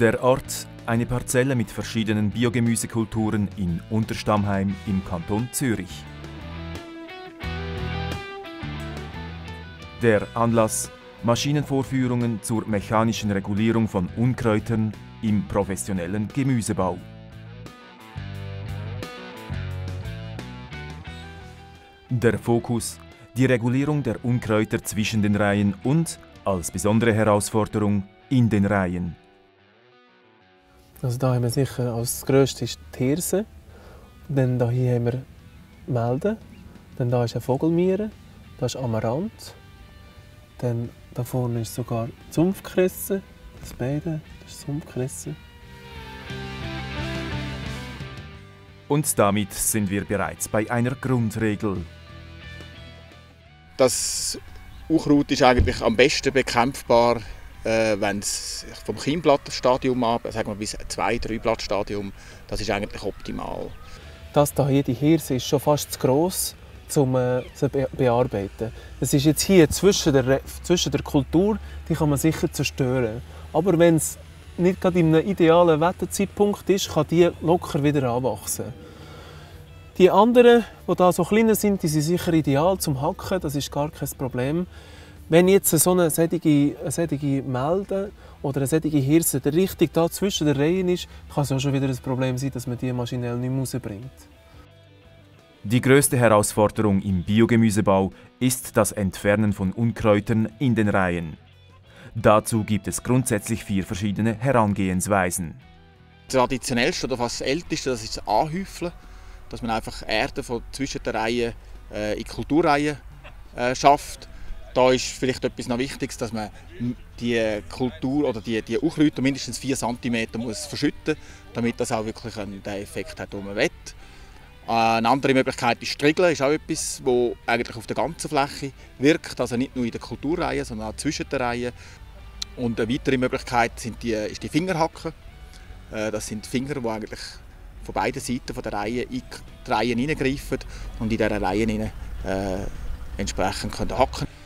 Der Ort, eine Parzelle mit verschiedenen Biogemüsekulturen in Unterstammheim im Kanton Zürich. Der Anlass: Maschinenvorführungen zur mechanischen Regulierung von Unkräutern im professionellen Gemüsebau. Der Fokus: die Regulierung der Unkräuter zwischen den Reihen und, als besondere Herausforderung, in den Reihen. Also da haben wir sicher als grösstes die Hirse. Dann hier haben wir Melden. Dann da ist eine Vogelmiere. Das ist Amaranth. Dann da vorne ist sogar Sumpfkresse. Das beide, das ist Sumpfkresse. Und damit sind wir bereits bei einer Grundregel. Das Unkraut ist eigentlich am besten bekämpfbar, wenn es vom Keimblattstadium ab, sagen wir bis 2-3 Blattstadium, das ist eigentlich optimal. Das hier, die Hirse, ist schon fast zu gross, um zu bearbeiten. Es ist jetzt hier zwischen der Kultur, die kann man sicher zerstören. Aber wenn es nicht gerade in einem idealen Wetterzeitpunkt ist, kann die locker wieder anwachsen. Die anderen, die hier so kleiner sind, die sind sicher ideal zum Hacken, das ist gar kein Problem. Wenn jetzt so eine solche Melden oder eine solche Hirse richtig da zwischen den Reihen ist, kann es auch schon wieder ein Problem sein, dass man die maschinell nicht mehr rausbringt. Die größte Herausforderung im Biogemüsebau ist das Entfernen von Unkräutern in den Reihen. Dazu gibt es grundsätzlich 4 verschiedene Herangehensweisen. Das traditionellste oder fast das älteste, das ist das Anhäufeln, dass man einfach Erde von zwischen den Reihen in Kulturreihen schafft. Da ist vielleicht etwas noch Wichtiges, dass man die Kultur oder die Unkräuter mindestens 4 cm muss verschütten muss, damit das auch wirklich den Effekt hat, den man will. Eine andere Möglichkeit ist Striegeln, ist auch etwas, das eigentlich auf der ganzen Fläche wirkt, also nicht nur in den Kulturreihen, sondern auch zwischen den Reihen. Und eine weitere Möglichkeit ist die Fingerhacken. Das sind Finger, die eigentlich von beiden Seiten der Reihe in die Reihen hineingreifen und in dieser Reihen entsprechend hacken können.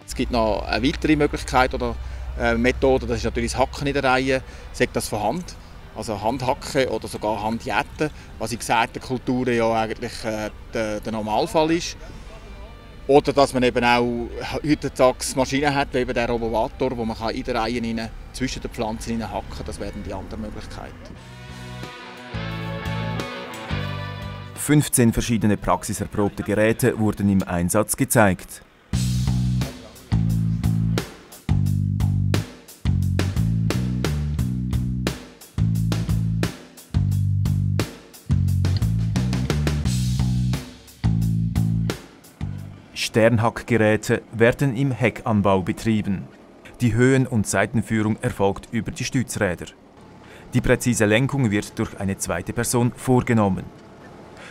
Es gibt noch eine weitere Möglichkeit oder Methode, das ist natürlich das Hacken in der Reihe, sagt das von Hand, also Handhacken oder sogar Handjäten, was in gesagten Kulturen ja eigentlich der Normalfall ist. Oder dass man eben auch heutzutage Maschinen hat, wie eben der Robovator, wo man in den Reihen zwischen den Pflanzen hacken kann. Das wären die anderen Möglichkeiten. 15 verschiedene praxiserprobte Geräte wurden im Einsatz gezeigt. Sternhackgeräte werden im Heckanbau betrieben. Die Höhen- und Seitenführung erfolgt über die Stützräder. Die präzise Lenkung wird durch eine zweite Person vorgenommen.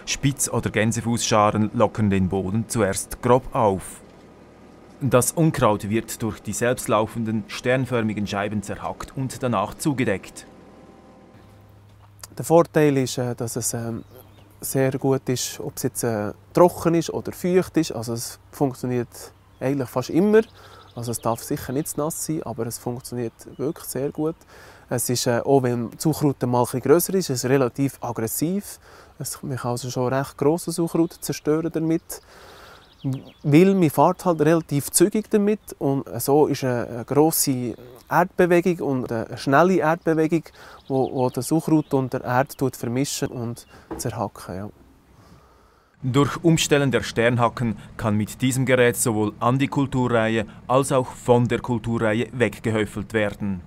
Spitz- oder Gänsefußscharen lockern den Boden zuerst grob auf. Das Unkraut wird durch die selbstlaufenden, sternförmigen Scheiben zerhackt und danach zugedeckt. Der Vorteil ist, dass es sehr gut ist, ob es jetzt trocken ist oder feucht ist. Also es funktioniert eigentlich fast immer. Also es darf sicher nicht zu nass sein, aber es funktioniert wirklich sehr gut. Es ist, auch wenn das Unkraut mal etwas grösser ist, es ist relativ aggressiv. Man kann also schon recht grosses Unkraut zerstören damit. Weil man fährt halt relativ zügig damit und so ist eine grosse Erdbewegung und eine schnelle Erdbewegung, wo das Unkraut und der Erde vermischen und zerhacken. Ja. Durch Umstellen der Sternhacken kann mit diesem Gerät sowohl an die Kulturreihe als auch von der Kulturreihe weggehäufelt werden.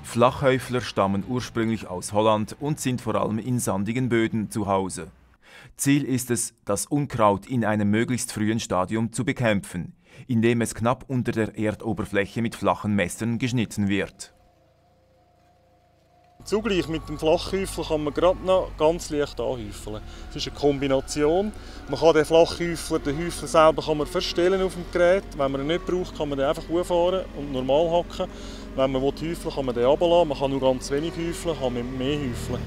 Flachhäufler stammen ursprünglich aus Holland und sind vor allem in sandigen Böden zu Hause. Ziel ist es, das Unkraut in einem möglichst frühen Stadium zu bekämpfen, indem es knapp unter der Erdoberfläche mit flachen Messern geschnitten wird. Zugleich mit dem Flachhäufler kann man gerade noch ganz leicht anhäufeln. Es ist eine Kombination. Man kann den Flachhäufler, den Häufler selber kann man verstellen auf dem Gerät. Wenn man ihn nicht braucht, kann man den einfach hochfahren und normal hacken. Wenn man häufeln will, kann man den runterlassen. Man kann nur ganz wenig häufeln, kann man mehr häufeln.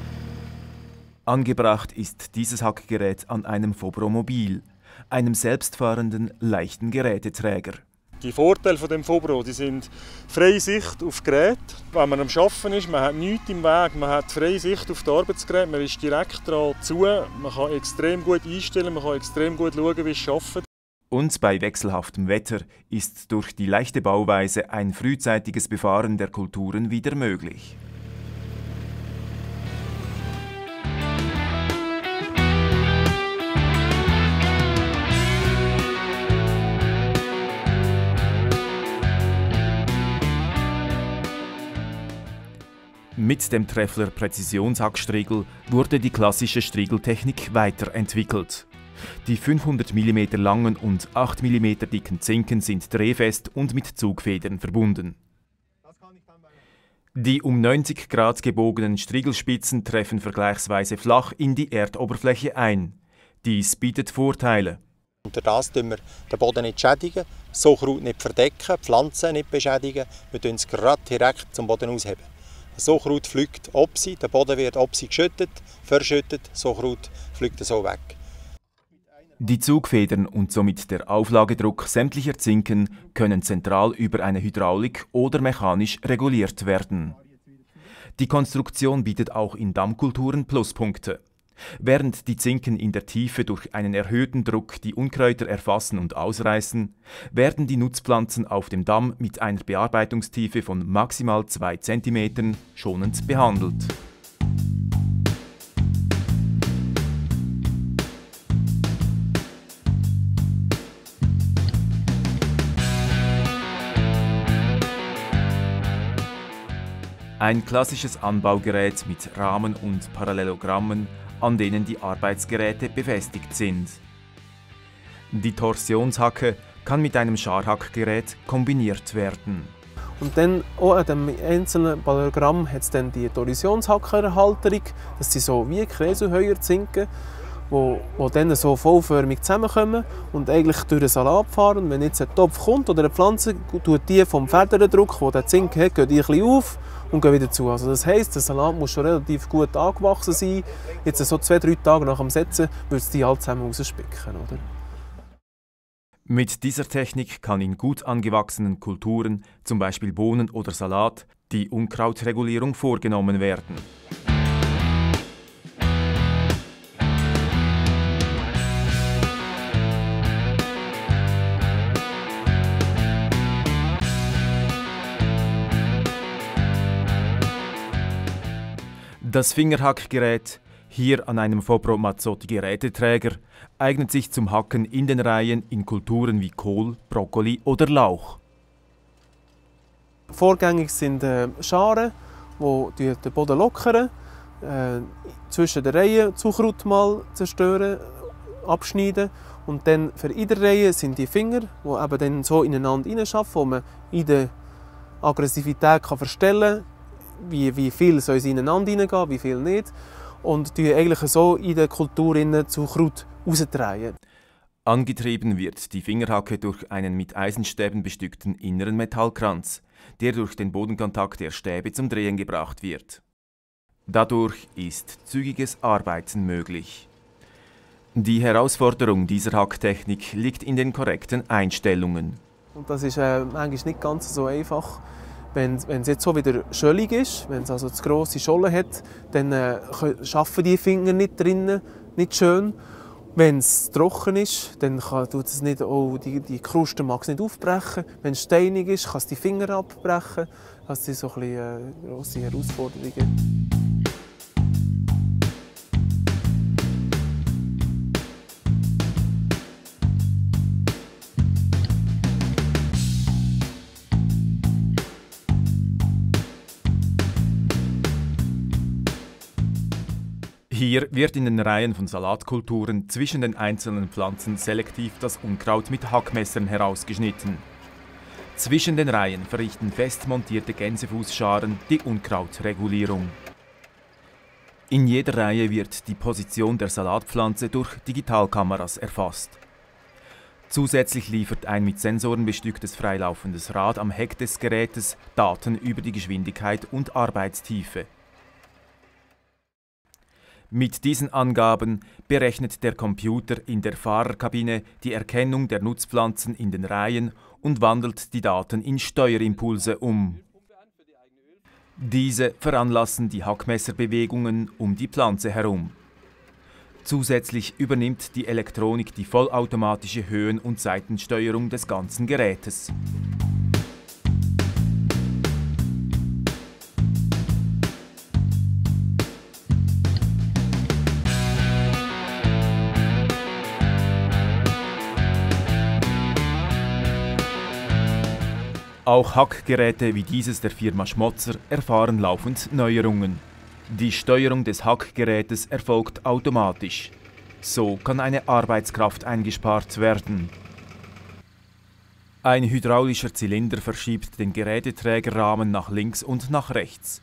Angebracht ist dieses Hackgerät an einem Fobro-Mobil, einem selbstfahrenden, leichten Geräteträger. Die Vorteile von dem Fobro, die sind freie Sicht auf Gerät. Wenn man am Arbeiten ist, man hat nichts im Weg, man hat freie Sicht auf das Arbeitsgerät, man ist direkt daran zu, man kann extrem gut einstellen, man kann extrem gut schauen, wie es arbeitet. Und bei wechselhaftem Wetter ist durch die leichte Bauweise ein frühzeitiges Befahren der Kulturen wieder möglich. Mit dem Treffler Präzisionshackstriegel wurde die klassische Striegeltechnik weiterentwickelt. Die 500 mm langen und 8 mm dicken Zinken sind drehfest und mit Zugfedern verbunden. Die um 90 Grad gebogenen Striegelspitzen treffen vergleichsweise flach in die Erdoberfläche ein. Dies bietet Vorteile. Unter das schädigen wir den Boden nicht, schädigen, Sauerkraut nicht verdecken, Pflanzen nicht beschädigen. Wir heben es gerade direkt zum Boden ausheben. Das Sauerkraut fliegt Opsi, der Boden wird Opsi geschüttet, verschüttet, Sauerkraut fliegt so weg. Die Zugfedern und somit der Auflagedruck sämtlicher Zinken können zentral über eine Hydraulik oder mechanisch reguliert werden. Die Konstruktion bietet auch in Dammkulturen Pluspunkte. Während die Zinken in der Tiefe durch einen erhöhten Druck die Unkräuter erfassen und ausreißen, werden die Nutzpflanzen auf dem Damm mit einer Bearbeitungstiefe von maximal 2 cm schonend behandelt. Ein klassisches Anbaugerät mit Rahmen und Parallelogrammen, an denen die Arbeitsgeräte befestigt sind. Die Torsionshacke kann mit einem Scharhackgerät kombiniert werden. Und dann auch an dem einzelnen Parallelogramm hat es dann die Torsionshackerhalterung. Das sind so wie Kreselheuerzinken, die dann so vollförmig zusammenkommen und eigentlich durch den Salat fahren. Und wenn jetzt ein Topf kommt oder eine Pflanze, tut die vom Federdruck, den der Zink hat, geht die ein bisschen auf und geht wieder zu. Also das heisst, der Salat muss schon relativ gut angewachsen sein. Jetzt so 2-3 Tage nach dem Setzen würde es die alle zusammen rausspicken, oder? Mit dieser Technik kann in gut angewachsenen Kulturen, zum Beispiel Bohnen oder Salat, die Unkrautregulierung vorgenommen werden. Das Fingerhackgerät, hier an einem Fobro Mazzotti Geräteträger, eignet sich zum Hacken in den Reihen in Kulturen wie Kohl, Brokkoli oder Lauch. Vorgängig sind Scharen, die den Boden lockern, zwischen den Reihen Zuckerrut mal zerstören, abschneiden. Und dann für in der Reihe sind die Finger, die eben dann so ineinander hineinschaffen, wo man in der Aggressivität verstellen kann, wie viel soll sie ineinander hineingehen, wie viel nicht. Und die eigentlich so in der Kultur zu Kraut rausdrehen. Angetrieben wird die Fingerhacke durch einen mit Eisenstäben bestückten inneren Metallkranz, der durch den Bodenkontakt der Stäbe zum Drehen gebracht wird. Dadurch ist zügiges Arbeiten möglich. Die Herausforderung dieser Hacktechnik liegt in den korrekten Einstellungen. Und das ist manchmal nicht ganz so einfach. Wenn es jetzt so wieder schöllig ist, wenn es also zu grosse Scholle hat, dann arbeiten die Finger nicht drinnen, nicht schön. Wenn es trocken ist, dann tut es nicht, die Kruste mag es nicht aufbrechen. Wenn es steinig ist, kann es die Finger abbrechen. Das sind so ein bisschen grosse Herausforderungen. Hier wird in den Reihen von Salatkulturen zwischen den einzelnen Pflanzen selektiv das Unkraut mit Hackmessern herausgeschnitten. Zwischen den Reihen verrichten fest montierte Gänsefußscharen die Unkrautregulierung. In jeder Reihe wird die Position der Salatpflanze durch Digitalkameras erfasst. Zusätzlich liefert ein mit Sensoren bestücktes freilaufendes Rad am Heck des Gerätes Daten über die Geschwindigkeit und Arbeitstiefe. Mit diesen Angaben berechnet der Computer in der Fahrerkabine die Erkennung der Nutzpflanzen in den Reihen und wandelt die Daten in Steuerimpulse um. Diese veranlassen die Hackmesserbewegungen um die Pflanze herum. Zusätzlich übernimmt die Elektronik die vollautomatische Höhen- und Seitensteuerung des ganzen Gerätes. Auch Hackgeräte wie dieses der Firma Schmotzer erfahren laufend Neuerungen. Die Steuerung des Hackgerätes erfolgt automatisch. So kann eine Arbeitskraft eingespart werden. Ein hydraulischer Zylinder verschiebt den Geräteträgerrahmen nach links und nach rechts.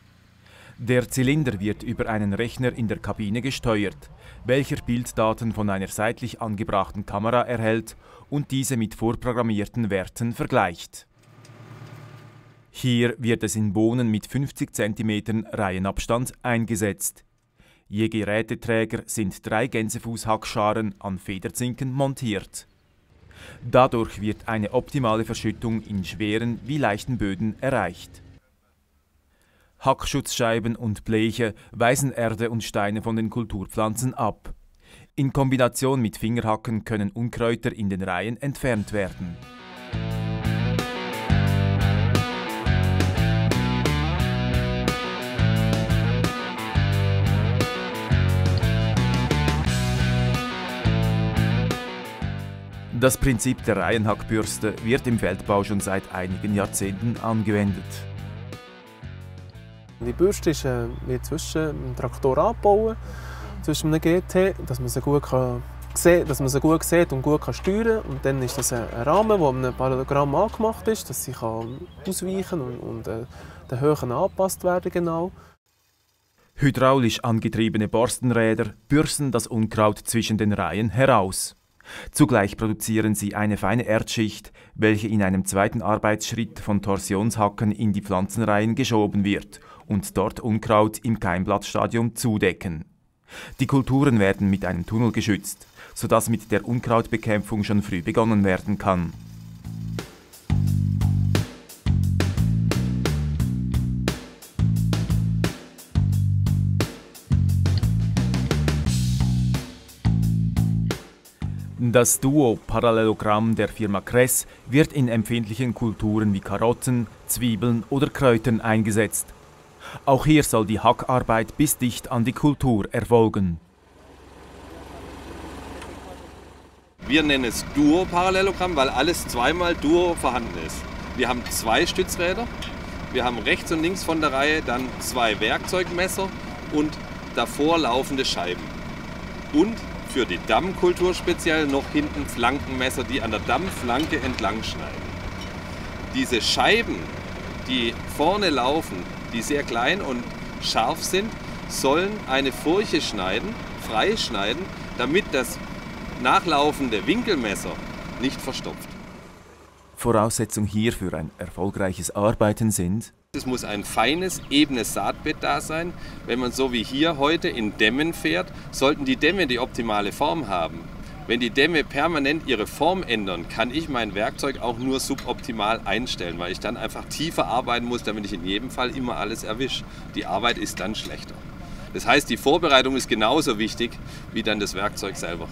Der Zylinder wird über einen Rechner in der Kabine gesteuert, welcher Bilddaten von einer seitlich angebrachten Kamera erhält und diese mit vorprogrammierten Werten vergleicht. Hier wird es in Bohnen mit 50 cm Reihenabstand eingesetzt. Je Geräteträger sind 3 Gänsefußhackscharen an Federzinken montiert. Dadurch wird eine optimale Verschüttung in schweren wie leichten Böden erreicht. Hackschutzscheiben und Bleche weisen Erde und Steine von den Kulturpflanzen ab. In Kombination mit Fingerhacken können Unkräuter in den Reihen entfernt werden. Das Prinzip der Reihenhackbürste wird im Feldbau schon seit einigen Jahrzehnten angewendet. Die Bürste wird zwischen dem Traktor angebaut, zwischen einem GT, dass man sie gut sieht und gut steuern kann. Und dann ist das ein Rahmen, der einem Parallelogramm angemacht ist, dass sie ausweichen kann und den Höhen angepasst werden genau. Hydraulisch angetriebene Borstenräder bürsten das Unkraut zwischen den Reihen heraus. Zugleich produzieren sie eine feine Erdschicht, welche in einem zweiten Arbeitsschritt von Torsionshacken in die Pflanzenreihen geschoben wird und dort Unkraut im Keimblattstadium zudecken. Die Kulturen werden mit einem Tunnel geschützt, sodass mit der Unkrautbekämpfung schon früh begonnen werden kann. Das Duo-Parallelogramm der Firma Kress wird in empfindlichen Kulturen wie Karotten, Zwiebeln oder Kräutern eingesetzt. Auch hier soll die Hackarbeit bis dicht an die Kultur erfolgen. Wir nennen es Duo-Parallelogramm, weil alles zweimal Duo vorhanden ist. Wir haben 2 Stützräder, wir haben rechts und links von der Reihe dann 2 Werkzeugmesser und davor laufende Scheiben. Und für die Dammkultur speziell noch hinten Flankenmesser, die an der Dammflanke entlang schneiden. Diese Scheiben, die vorne laufen, die sehr klein und scharf sind, sollen eine Furche schneiden, freischneiden, damit das nachlaufende Winkelmesser nicht verstopft. Voraussetzung hier für ein erfolgreiches Arbeiten sind: Es muss ein feines, ebenes Saatbett da sein. Wenn man so wie hier heute in Dämmen fährt, sollten die Dämme die optimale Form haben. Wenn die Dämme permanent ihre Form ändern, kann ich mein Werkzeug auch nur suboptimal einstellen, weil ich dann einfach tiefer arbeiten muss, damit ich in jedem Fall immer alles erwische. Die Arbeit ist dann schlechter. Das heißt, die Vorbereitung ist genauso wichtig wie dann das Werkzeug selber.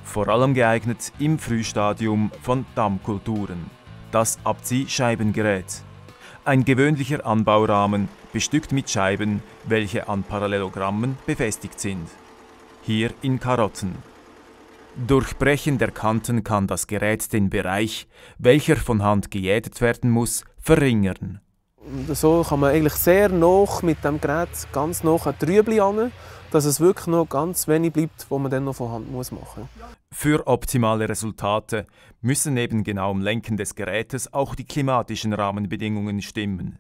Vor allem geeignet im Frühstadium von Dammkulturen. Das Abziehscheibengerät. Ein gewöhnlicher Anbaurahmen, bestückt mit Scheiben, welche an Parallelogrammen befestigt sind. Hier in Karotten. Durch Brechen der Kanten kann das Gerät den Bereich, welcher von Hand gejätet werden muss, verringern. So kann man eigentlich sehr nah mit dem Gerät ganz nah an die Rüebli ran, dass es wirklich noch ganz wenig bleibt, was man dann noch von Hand machen muss. Für optimale Resultate müssen neben genauem Lenken des Gerätes auch die klimatischen Rahmenbedingungen stimmen.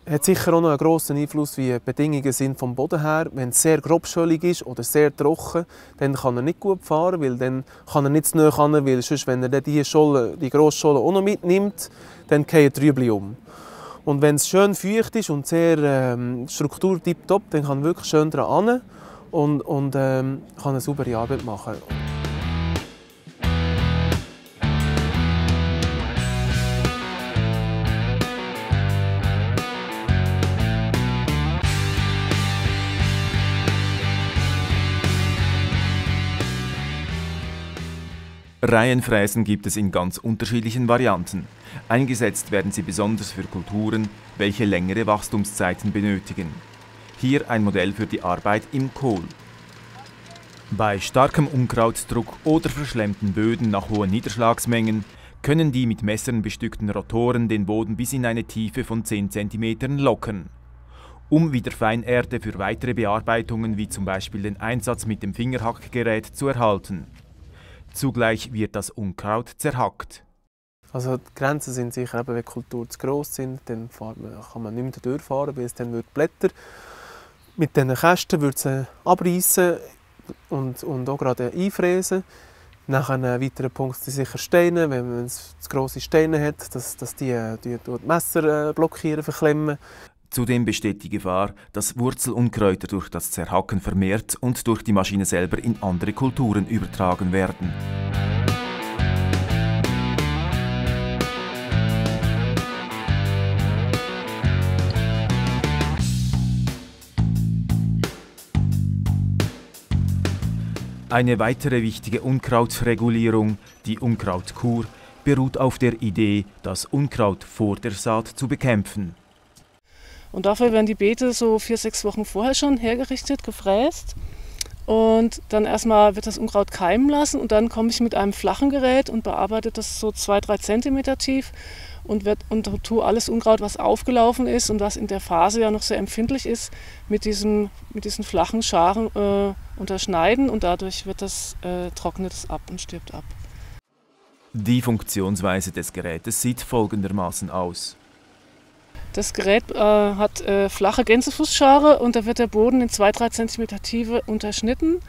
hat sicher auch noch einen grossen Einfluss, wie die Bedingungen sind vom Boden her. Wenn es sehr grobschöllig ist oder sehr trocken, dann kann er nicht gut fahren, weil dann kann er nicht zu nahe ran, weil sonst, wenn er dann die grosse Scholle auch noch mitnimmt, dann fallen die Rüebli um. Und wenn es schön feucht ist und sehr Struktur tipptopp, dann kann er wirklich schön dran und kann eine saubere Arbeit machen. Reihenfräsen gibt es in ganz unterschiedlichen Varianten. Eingesetzt werden sie besonders für Kulturen, welche längere Wachstumszeiten benötigen. Hier ein Modell für die Arbeit im Kohl. Bei starkem Unkrautdruck oder verschlemmten Böden nach hohen Niederschlagsmengen können die mit Messern bestückten Rotoren den Boden bis in eine Tiefe von 10 cm lockern. Um wieder Feinerde für weitere Bearbeitungen wie zum Beispiel den Einsatz mit dem Fingerhackgerät zu erhalten. Zugleich wird das Unkraut zerhackt. Also die Grenzen sind sicher, eben, wenn die Kulturen zu gross sind, dann kann man nicht mehr durchfahren, weil es dann die Blätter mit diesen Kästen abreißen und auch gerade einfräsen. Nachher ein weiterer Punkt sind sicher Steine, wenn man zu grosse Steine hat, dass die Messer blockieren, verklemmen. Zudem besteht die Gefahr, dass Wurzelunkräuter durch das Zerhacken vermehrt und durch die Maschine selber in andere Kulturen übertragen werden. Eine weitere wichtige Unkrautregulierung, die Unkrautkur, beruht auf der Idee, das Unkraut vor der Saat zu bekämpfen. Und dafür werden die Beete so 4-6 Wochen vorher schon hergerichtet, gefräst. Und dann erstmal wird das Unkraut keimen lassen und dann komme ich mit einem flachen Gerät und bearbeite das so 2-3 cm tief und tue alles Unkraut, was aufgelaufen ist und was in der Phase ja noch sehr empfindlich ist, mit diesen flachen Scharen unterschneiden und dadurch trocknet es ab und stirbt ab. Die Funktionsweise des Gerätes sieht folgendermaßen aus. Das Gerät hat flache Gänsefußschare und da wird der Boden in 2-3 cm Tiefe unterschnitten.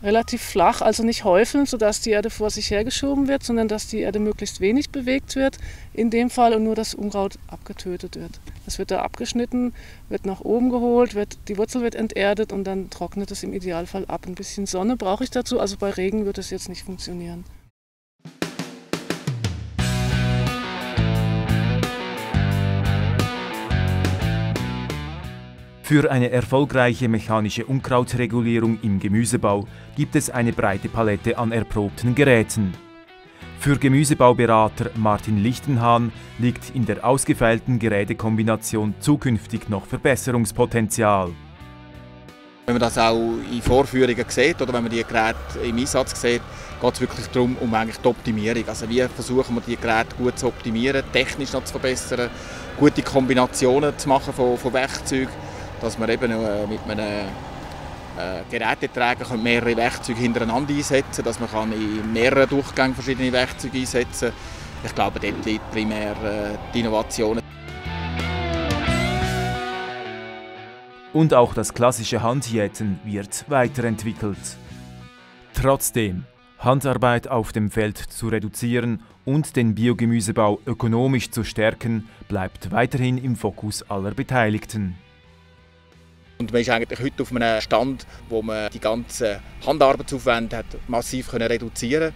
Relativ flach, also nicht häufeln, sodass die Erde vor sich hergeschoben wird, sondern dass die Erde möglichst wenig bewegt wird in dem Fall und nur das Unkraut abgetötet wird. Das wird da abgeschnitten, wird nach oben geholt, die Wurzel wird enterdet und dann trocknet es im Idealfall ab. Ein bisschen Sonne brauche ich dazu, also bei Regen wird es jetzt nicht funktionieren. Für eine erfolgreiche mechanische Unkrautregulierung im Gemüsebau gibt es eine breite Palette an erprobten Geräten. Für Gemüsebauberater Martin Lichtenhahn liegt in der ausgefeilten Gerätekombination zukünftig noch Verbesserungspotenzial. Wenn man das auch in Vorführungen sieht oder wenn man die Geräte im Einsatz sieht, geht es wirklich darum, eigentlich die Optimierung. Also wie versuchen wir die Geräte gut zu optimieren, technisch noch zu verbessern, gute Kombinationen zu machen von Werkzeugen, dass man eben mit einem Geräteträger mehrere Werkzeuge hintereinander einsetzen kann, dass man in mehreren Durchgängen verschiedene Werkzeuge einsetzen kann. Ich glaube, dort liegt primär die Innovation. Und auch das klassische Handjäten wird weiterentwickelt. Trotzdem, Handarbeit auf dem Feld zu reduzieren und den Biogemüsebau ökonomisch zu stärken, bleibt weiterhin im Fokus aller Beteiligten. Und man ist eigentlich heute auf einem Stand, wo man die ganzen Handarbeitsaufwände hat massiv reduzieren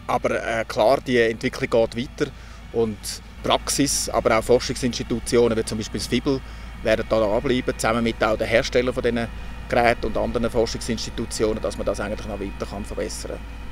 konnte. Aber klar, die Entwicklung geht weiter und Praxis, aber auch Forschungsinstitutionen wie zum Beispiel das FIBEL werden da anbleiben, zusammen mit auch den Herstellern von diesen Geräten und anderen Forschungsinstitutionen, dass man das eigentlich noch weiter verbessern kann.